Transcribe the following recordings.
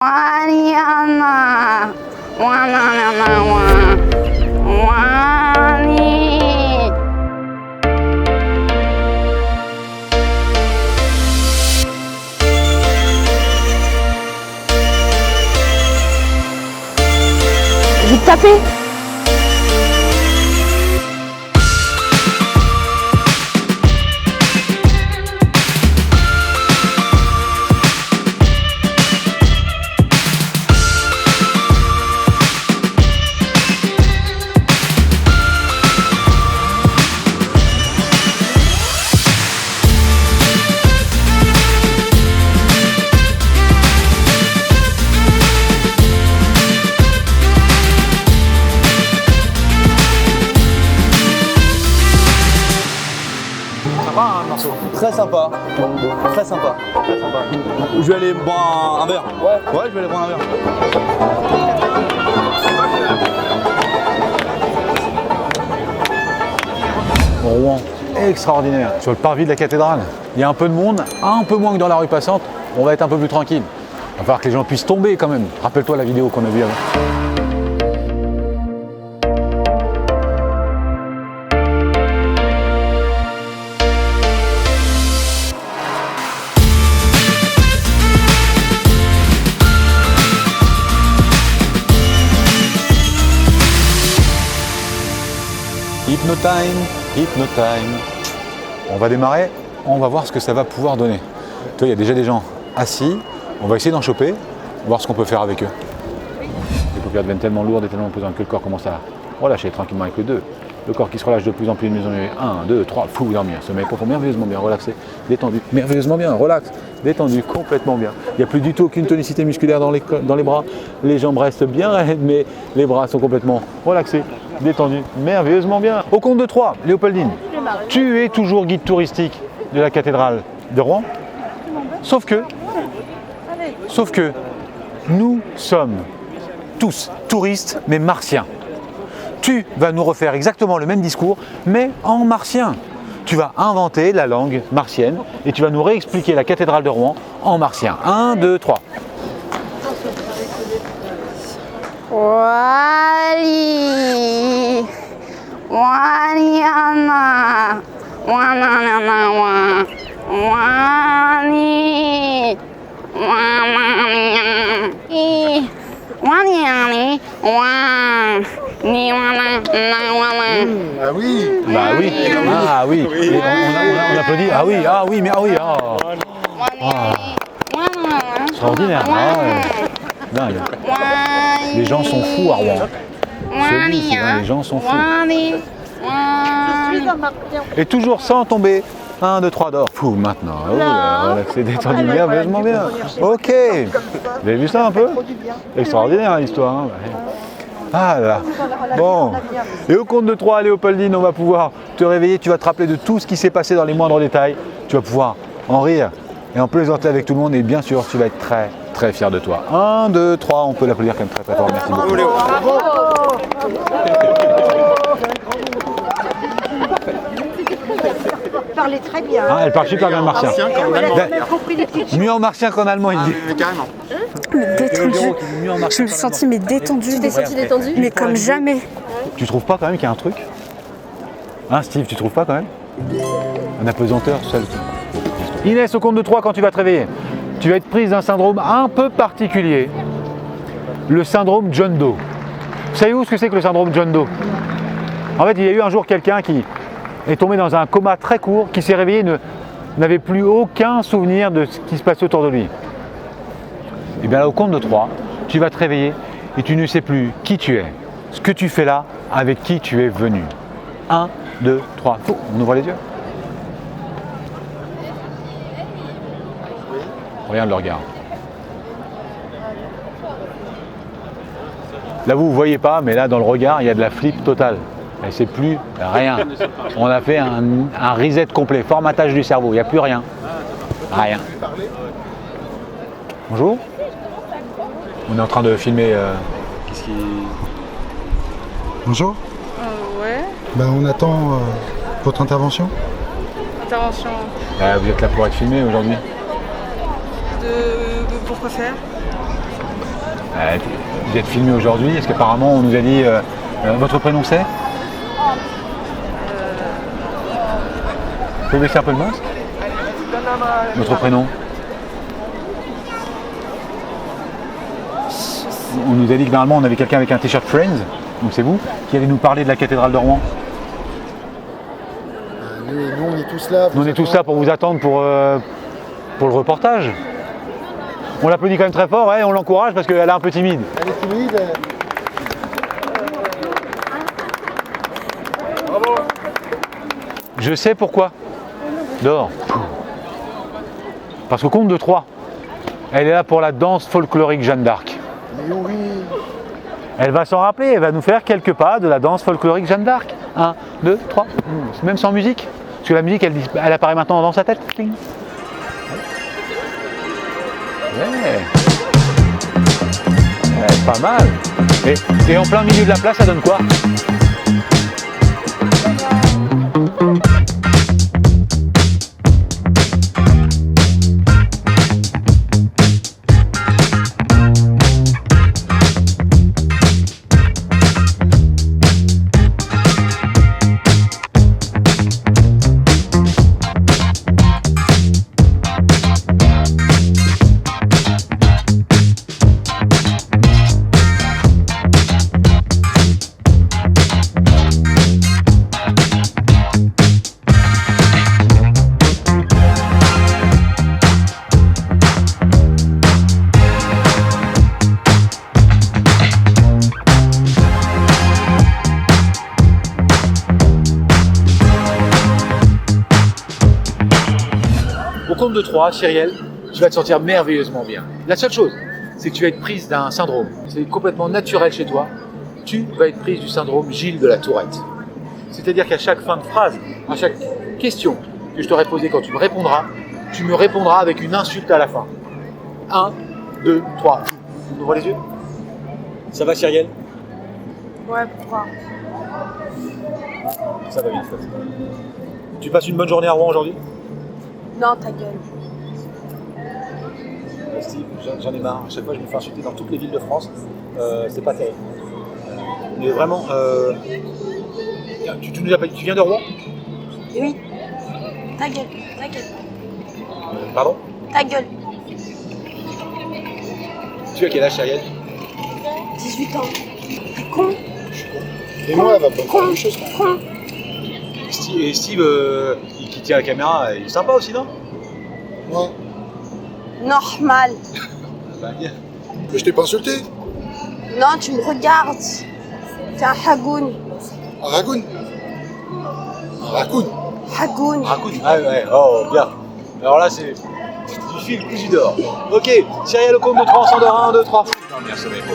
Mariana, Wani. Vite taper. Très sympa, très sympa, très sympa. Je vais aller boire un verre. Ouais, je vais aller boire un verre. Rouen, extraordinaire. Sur le parvis de la cathédrale, il y a un peu de monde, un peu moins que dans la rue passante. On va être un peu plus tranquille. Il va falloir que les gens puissent tomber quand même. Rappelle-toi la vidéo qu'on a vue avant. Hypno time. On va démarrer, on va voir ce que ça va pouvoir donner. Toi, il y a déjà des gens assis, on va essayer d'en choper, voir ce qu'on peut faire avec eux. Les paupières deviennent tellement lourdes et tellement pesantes que le corps commence à relâcher tranquillement avec le 2. Le corps qui se relâche de plus en plus, de mieux en mieux. 1, 2, 3, fou, dormir. Sommeil profond, merveilleusement bien, relaxé, détendu, merveilleusement bien, relax, détendu, complètement bien. Il n'y a plus du tout aucune tonicité musculaire dans les bras. Les jambes restent bien raides, mais les bras sont complètement relaxés, détendus, merveilleusement bien. Au compte de 3, Léopoldine, tu es toujours guide touristique de la cathédrale de Rouen, sauf que nous sommes tous touristes, mais martiens. Tu vas nous refaire exactement le même discours, mais en martien. Tu vas inventer la langue martienne et tu vas nous réexpliquer la cathédrale de Rouen en martien. 1, 2, 3. Wali, Waliana, Wani, Wani, Ah oui. Bah oui, ah oui, et on applaudit, ah oui, ah oui, mais ah oui, extraordinaire, dingue. Les gens sont fous à Rouen. Celui-ci, les gens sont fous. Et toujours sans tomber. 1, 2, 3 d'or. Fou maintenant. Oh là, c'est détendu merveilleusement bien. Ok. Vous avez vu ça un peu? Extraordinaire l'histoire. Hein. Ah là. Bon. Et au compte de 3, Léopoldine, on va pouvoir te réveiller. Tu vas te rappeler de tout ce qui s'est passé dans les moindres détails. Tu vas pouvoir en rire et en plaisanter avec tout le monde. Et bien sûr, tu vas être très, très fier de toi. 1, 2, 3. On peut l'applaudir quand même très, très fort. Merci beaucoup. Parlait très bien. Ah, elle parle super bien le martien. Mieux en martien qu'en allemand, il dit. Carrément. Détendu. Je me suis sentie mais détendue. Tu t'es sentie détendue? Mais comme jamais. Tu trouves pas quand même qu'il y a un truc? Hein Steve, tu trouves pas quand même? Un apesanteur seul. Inès, au compte de 3, quand tu vas te réveiller, tu vas être prise d'un syndrome un peu particulier. Le syndrome John Doe. Vous savez-vous ce que c'est que le syndrome John Doe? En fait, il y a eu un jour quelqu'un qui est tombé dans un coma très court, qui s'est réveillé, n'avait plus aucun souvenir de ce qui se passait autour de lui. Et bien là, au compte de 3, tu vas te réveiller et tu ne sais plus qui tu es, ce que tu fais là, avec qui tu es venu. 1, 2, 3, on ouvre les yeux. Regarde le regard. Là, vous ne voyez pas, mais là, dans le regard, il y a de la flip totale. Et c'est plus rien. On a fait un reset complet, formatage du cerveau, il n'y a plus rien. Rien. Bonjour. On est en train de filmer. Qu'est-ce qui... Bonjour. Ouais. Ben, on attend votre intervention. Intervention. Vous êtes là pour être filmé aujourd'hui. Pourquoi faire? Vous êtes filmé aujourd'hui, est-ce qu'apparemment on nous a dit... votre prénom c'est? Vous pouvez baisser un peu le masque? Votre prénom? On nous a dit que normalement on avait quelqu'un avec un t-shirt Friends, donc c'est vous, qui allez nous parler de la cathédrale de Rouen. Nous, on est tous là. Nous on est tous là pour vous attendre pour le reportage. On l'applaudit quand même très fort, ouais, on l'encourage parce qu'elle est un peu timide. Elle est timide. Je sais pourquoi. Dehors. Parce qu'au compte de 3, elle est là pour la danse folklorique Jeanne d'Arc. Mais oui. Elle va s'en rappeler, elle va nous faire quelques pas de la danse folklorique Jeanne d'Arc. 1, 2, 3. Même sans musique. Parce que la musique, elle apparaît maintenant dans sa tête. Cling. Ouais. Ouais, pas mal. Et en plein milieu de la place, ça donne quoi? Au compte de 3, Cyrielle, tu vas te sentir merveilleusement bien. La seule chose, c'est que tu vas être prise d'un syndrome. C'est complètement naturel chez toi. Tu vas être prise du syndrome Gilles de la Tourette. C'est-à-dire qu'à chaque fin de phrase, à chaque question que je t'aurai posée quand tu me répondras avec une insulte à la fin. 1, 2, 3. On ouvre les yeux. Ça va, Cyrielle? Ouais, pourquoi? Ça va bien, ça. Tu passes une bonne journée à Rouen aujourd'hui? Non, ta gueule. Steve, j'en ai marre. À chaque fois, je me fais insulter dans toutes les villes de France. C'est pas terrible. Mais vraiment, tu nous as pas dit, tu viens de Rouen? Oui. Ta gueule, ta gueule. Pardon? Ta gueule. Tu as quel âge, Cyrielle? 18 ans. T'es con? Et moi, elle va pas faire les choses. Con. Et Steve, qui tient la caméra, il est sympa aussi, non? Moi. Normal. Bah, bien. Mais je t'ai pas insulté. Non, tu me regardes. T'es un hagoun. Un ragoun. Un ragoun. Hagoun. Racoon. Ah ouais, oh, bien. Alors là, c'est du fil cousu d'or. Ok, Cyrielle au compte de 3, on s'endort. 1, 2, 3. Non, bien, ça va être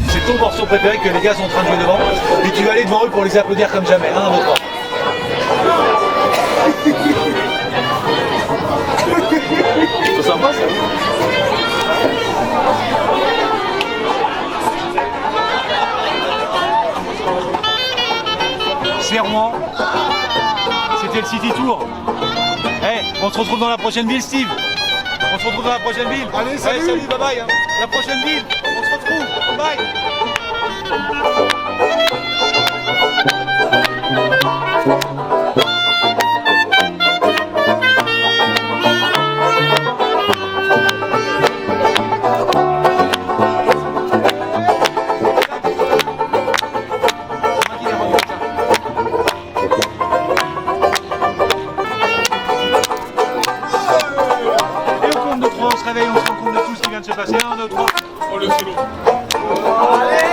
C'est ton morceau préféré que les gars sont en train de jouer devant. Et tu vas aller devant eux pour les applaudir comme jamais. 1, 2, 3. C'est sympa ça. C'est Rouen. C'était le City Tour. Hey, on se retrouve dans la prochaine ville, Steve. On se retrouve dans la prochaine ville. Allez, salut. Hey, salut, bye bye. Hein. La prochaine ville, on se retrouve. Bye. On se réveille, on se rend compte de tout ce qui vient de se passer. 1, 2, 3. Oh le solo. Allez.